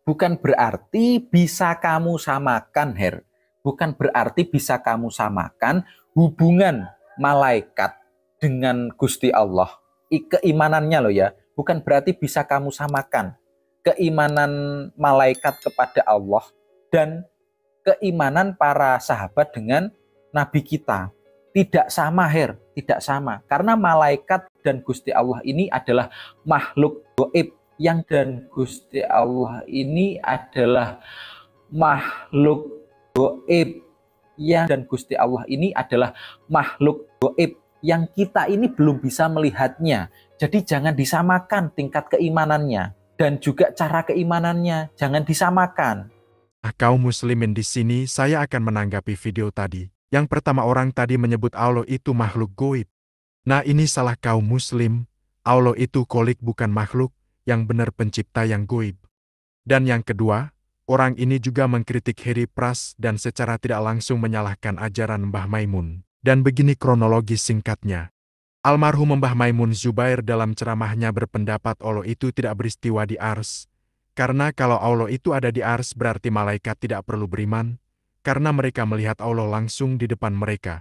bukan berarti bisa kamu samakan, bukan berarti bisa kamu samakan hubungan malaikat dengan Gusti Allah. Keimanannya loh ya, bukan berarti bisa kamu samakan keimanan malaikat kepada Allah dan keimanan para sahabat dengan Nabi kita. Tidak sama, tidak sama. Karena malaikat dan Gusti Allah ini adalah makhluk gaib, yang dan Gusti Allah ini adalah makhluk gaib, yang dan Gusti Allah ini adalah makhluk gaib yang kita ini belum bisa melihatnya. Jadi jangan disamakan tingkat keimanannya dan juga cara keimanannya, jangan disamakan. Kaum muslimin di sini saya akan menanggapi video tadi. Yang pertama, orang tadi menyebut Allah itu makhluk gaib. Nah, ini salah kaum muslim. Allah itu kholik, bukan makhluk, yang benar pencipta yang gaib. Dan yang kedua, orang ini juga mengkritik Heri Pras dan secara tidak langsung menyalahkan ajaran Mbah Maimun. Dan begini kronologis singkatnya. Almarhum Mbah Maimun Zubair dalam ceramahnya berpendapat Allah itu tidak beristiwa di ars. Karena kalau Allah itu ada di ars berarti malaikat tidak perlu beriman, karena mereka melihat Allah langsung di depan mereka.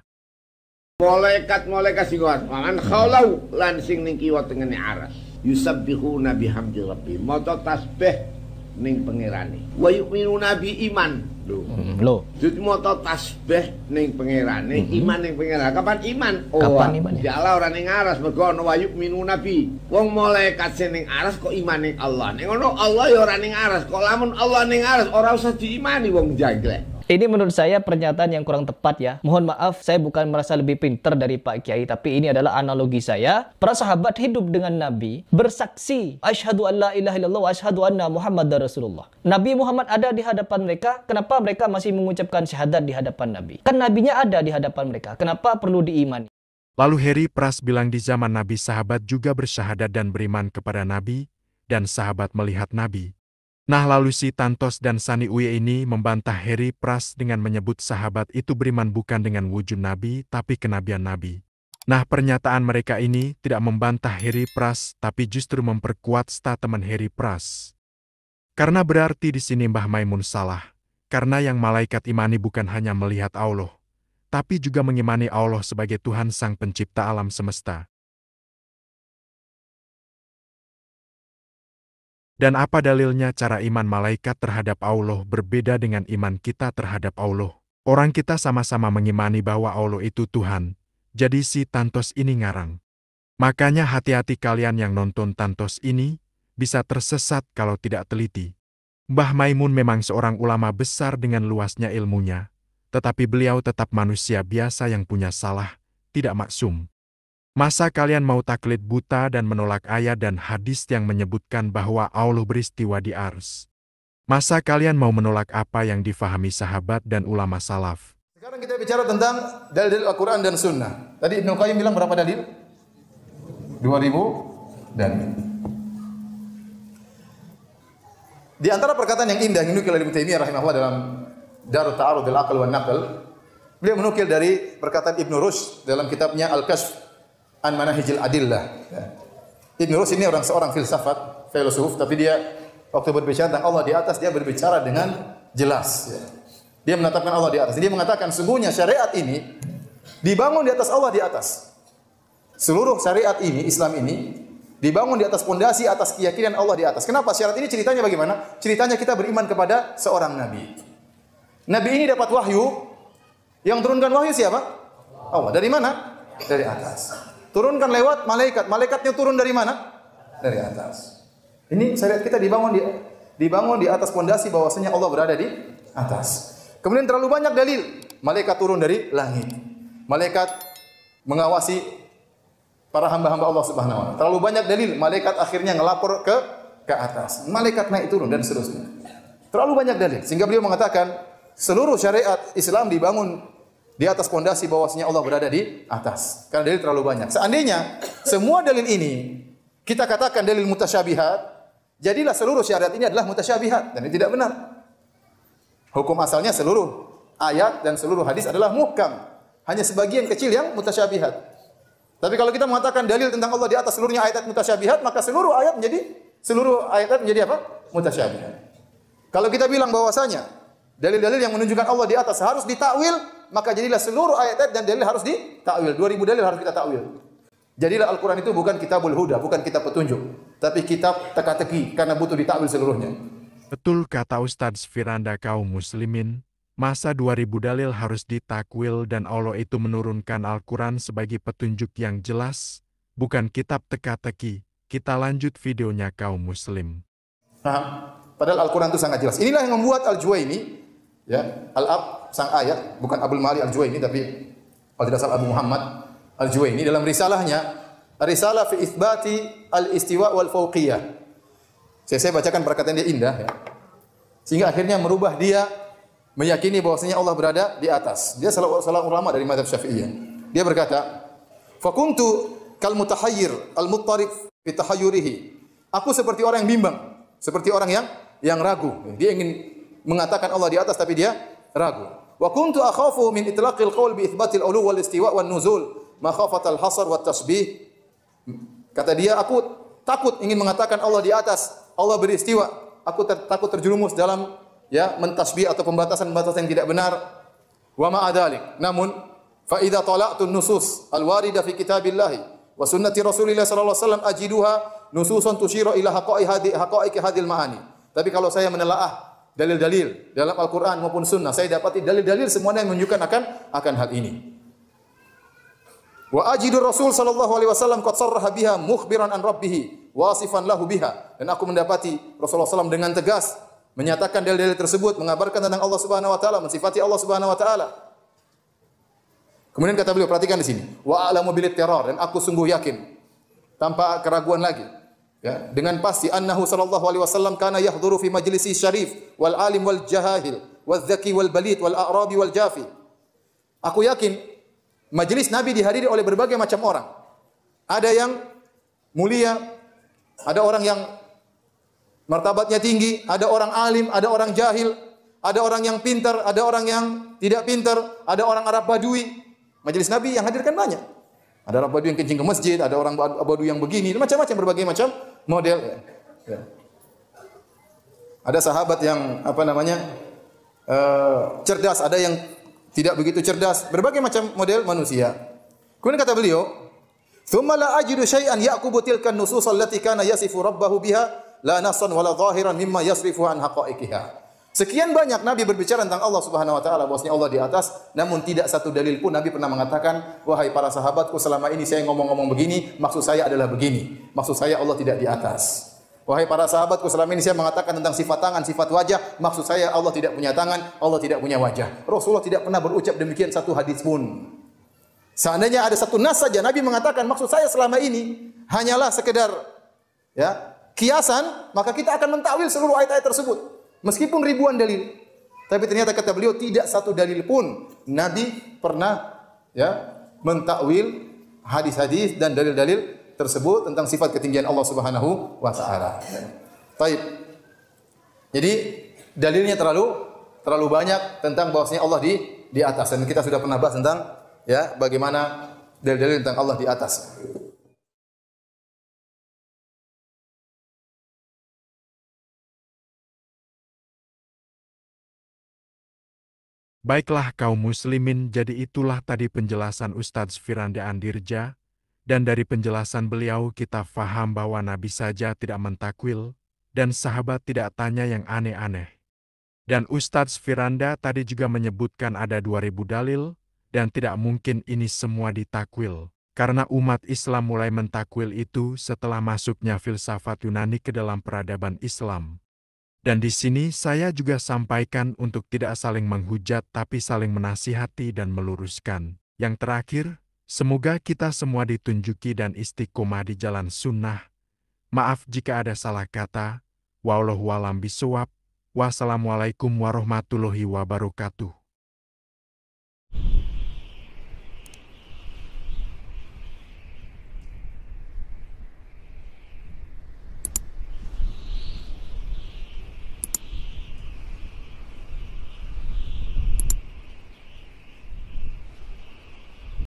Malaikat sing an khaulau lan sing ning kiwa tengene aras. Yusabbihuna bihamdi rabbi. Maca tasbih ning pangerane. Wa yu'minuna bi iman. Lho. Jadi maca tasbih ning pangerane, iman ning pangerane. Kapan iman? Kapan iman ya? Allah ora ning aras mergo ana wa yu'minuna bi. Wong malaikat sing ning aras kok iman ning Allah. Ning ngono Allah ya ora ning aras. Kok lamun Allah ning aras ora usah diimani wong jangglek. Ini menurut saya pernyataan yang kurang tepat ya. Mohon maaf, saya bukan merasa lebih pintar dari Pak Kiai, tapi ini adalah analogi saya. Para sahabat hidup dengan Nabi, bersaksi, asyhadu an la ilaha illallah wa asyhadu anna Muhammadar Rasulullah. Nabi Muhammad ada di hadapan mereka, kenapa mereka masih mengucapkan syahadat di hadapan Nabi? Kan Nabinya ada di hadapan mereka, kenapa perlu diimani? Lalu Heri Pras bilang di zaman Nabi sahabat juga bersyahadat dan beriman kepada Nabi, dan sahabat melihat Nabi. Nah, lalu si Tantos dan Sani Uye ini membantah Heri Pras dengan menyebut sahabat itu beriman bukan dengan wujud Nabi, tapi kenabian Nabi. Nah, pernyataan mereka ini tidak membantah Heri Pras, tapi justru memperkuat statement Heri Pras. Karena berarti di sini Mbah Maimun salah, karena yang malaikat imani bukan hanya melihat Allah, tapi juga mengimani Allah sebagai Tuhan Sang Pencipta alam semesta. Dan apa dalilnya cara iman malaikat terhadap Allah berbeda dengan iman kita terhadap Allah? Orang kita sama-sama mengimani bahwa Allah itu Tuhan, jadi si Tantos ini ngarang. Makanya hati-hati kalian yang nonton Tantos ini, bisa tersesat kalau tidak teliti. Mbah Maimun memang seorang ulama besar dengan luasnya ilmunya, tetapi beliau tetap manusia biasa yang punya salah, tidak maksum. Masa kalian mau taklid buta dan menolak ayat dan hadis yang menyebutkan bahwa Allah beristiwa di ars? Masa kalian mau menolak apa yang difahami sahabat dan ulama salaf? Sekarang kita bicara tentang dalil Al-Quran dan Sunnah. Tadi Ibnu Qayyim bilang berapa dalil? 2000 dalil. Di antara perkataan yang indah yang dinukil oleh Ibnu Taimiyah rahimahullah dalam Darut Ta'arud al-Aql wa Naql, beliau menukil dari perkataan Ibnu Rushd dalam kitabnya Al-Kashf an Manahijil Adillah. Ibnu Rushd ini seorang filsafat, filosof, tapi dia waktu berbicara tentang Allah di atas, dia berbicara dengan jelas. Dia menetapkan Allah di atas. Dia mengatakan sungguhnya syariat ini dibangun di atas Allah di atas. Seluruh syariat ini, Islam ini, dibangun di atas pondasi atas keyakinan Allah di atas. Kenapa? Syariat ini ceritanya bagaimana? Ceritanya kita beriman kepada seorang Nabi. Nabi ini dapat wahyu. Yang turunkan wahyu siapa? Allah. Dari mana? Dari atas. Turunkan lewat malaikat. Malaikatnya turun dari mana? Dari atas. Ini syariat kita dibangun di atas pondasi bahwasanya Allah berada di atas. Kemudian terlalu banyak dalil. Malaikat turun dari langit. Malaikat mengawasi para hamba-hamba Allah Subhanahu wa taala. Terlalu banyak dalil. Malaikat akhirnya ngelapor ke atas. Malaikat naik turun dan seterusnya. Terlalu banyak dalil sehingga beliau mengatakan seluruh syariat Islam dibangun di atas pondasi bahwasanya Allah berada di atas. Karena dalil terlalu banyak. Seandainya semua dalil ini kita katakan dalil mutasyabihat, jadilah seluruh syariat ini adalah mutasyabihat dan ini tidak benar. Hukum asalnya seluruh ayat dan seluruh hadis adalah muhkam. Hanya sebagian kecil yang mutasyabihat. Tapi kalau kita mengatakan dalil tentang Allah di atas seluruhnya ayat mutasyabihat, maka seluruh ayat menjadi apa? Mutasyabihat. Kalau kita bilang bahwasanya dalil-dalil yang menunjukkan Allah di atas harus ditakwil, maka jadilah seluruh ayat-ayat dan dalil harus ditakwil. 2000 dalil harus kita takwil. Jadilah Al-Quran itu bukan kitabul huda, bukan kitab petunjuk, tapi kitab teka-teki karena butuh ditakwil seluruhnya. Betul kata Ustadz Firanda kaum muslimin, masa 2000 dalil harus ditakwil dan Allah itu menurunkan Al-Quran sebagai petunjuk yang jelas, bukan kitab teka-teki. Kita lanjut videonya kaum muslim. Nah, padahal Al-Quran itu sangat jelas. Inilah yang membuat Al-Juwaini, ya, Al-Ab sang ayat, bukan Abdul Mali Al-Juwaini, tapi kalau tidak salah Abu Muhammad Al-Juwaini dalam risalahnya, Risalah fi Itsbati Al-Istiwa wal Fauqiyah. Saya bacakan perkataan dia indah, ya. Sehingga akhirnya merubah dia meyakini bahwasanya Allah berada di atas. Dia salah ulama dari mazhab Syafi'iyah. Dia berkata, "Fakuntu kal mutahayyir al-muttarif fi tahayyurihi." Aku seperti orang yang bimbang, seperti orang yang ragu. Dia ingin mengatakan Allah di atas tapi dia ragu. Wa kuntu akhafu min itlaqil qaul bi itsbatil ulu wal istiwa wan nuzul makhafatal hasar wat tasbih. Kata dia, aku takut ingin mengatakan Allah di atas, Allah beristiwa. Aku takut terjerumus dalam mentasbih atau pembatasan-pembatasan yang tidak benar. Wa ma adzalik. Namun fa idza tala'tu nusus al-warida fi kitabillah wa sunnati Rasulillah sallallahu alaihi wasallam ajiduha nususan tushiru ila haqa'iqi hadhil ma'ani. Tapi kalau saya menelaah dalil-dalil dalam Al-Qur'an maupun sunnah, saya dapati dalil-dalil semuanya yang menunjukkan akan hal ini. Wa ajidu Rasul sallallahu alaihi wasallam qad sarraha biha mukhbiran an rabbih wasifan lahu biha. Dan aku mendapati Rasulullah SAW dengan tegas menyatakan dalil-dalil tersebut, mengabarkan tentang Allah Subhanahu wa taala, mensifati Allah Subhanahu wa taala. Kemudian kata beliau, perhatikan di sini, wa a'lamu bil terror, dan aku sungguh yakin tanpa keraguan lagi, ya, dengan pasti annahu sallallahu alaihi wasallam kana yahduru fi majlisi syarif wal alim wal jahil wal dzaki wal balid wal a'rabi wal jafi. Aku yakin majelis Nabi dihadiri oleh berbagai macam orang. Ada yang mulia, ada orang yang martabatnya tinggi, ada orang alim, ada orang jahil, ada orang yang pintar, ada orang yang tidak pintar, ada orang Arab Badui. Majelis Nabi yang hadirkan banyak. Ada Arab Badui yang kencing ke masjid, ada orang Badui yang begini, macam-macam, berbagai macam model. Ya. Ada sahabat yang cerdas, ada yang tidak begitu cerdas, berbagai macam model manusia. Kemudian kata beliau, "Tsumma la ajidu syai'an yaqubu tilka an-nusus allati kana yasifu rabbahu biha la nassan wala zahiran mimma yasrifu an haqa'iqiha." Sekian banyak Nabi berbicara tentang Allah Subhanahu wa taala, bahwasanya Allah di atas, namun tidak satu dalil pun Nabi pernah mengatakan, "Wahai para sahabatku, selama ini saya ngomong-ngomong begini, maksud saya adalah begini. Maksud saya Allah tidak di atas." Wahai para sahabatku, selama ini saya mengatakan tentang sifat tangan, sifat wajah, maksud saya Allah tidak punya tangan, Allah tidak punya wajah. Rasulullah tidak pernah berucap demikian satu hadis pun. Seandainya ada satu nas saja Nabi mengatakan maksud saya selama ini hanyalah sekedar kiasan, maka kita akan mentakwil seluruh ayat-ayat tersebut meskipun ribuan dalil. Tapi ternyata kata beliau tidak satu dalil pun Nabi pernah mentakwil hadis-hadis dan dalil-dalil tersebut tentang sifat ketinggian Allah Subhanahu wa taala. Baik. Jadi dalilnya terlalu banyak tentang bahwasanya Allah di atas, dan kita sudah pernah bahas tentang bagaimana dalil-dalil tentang Allah di atas. Baiklah kaum muslimin, jadi itulah tadi penjelasan Ustadz Firanda Andirja. Dan dari penjelasan beliau kita faham bahwa Nabi saja tidak mentakwil, dan sahabat tidak tanya yang aneh-aneh. Dan Ustadz Firanda tadi juga menyebutkan ada 2000 dalil, dan tidak mungkin ini semua ditakwil. Karena umat Islam mulai mentakwil itu setelah masuknya filsafat Yunani ke dalam peradaban Islam. Dan di sini saya juga sampaikan untuk tidak saling menghujat tapi saling menasihati dan meluruskan. Yang terakhir, semoga kita semua ditunjuki dan istiqomah di jalan sunnah. Maaf jika ada salah kata. Wallahu a'lam bishawab. Wassalamualaikum warahmatullahi wabarakatuh.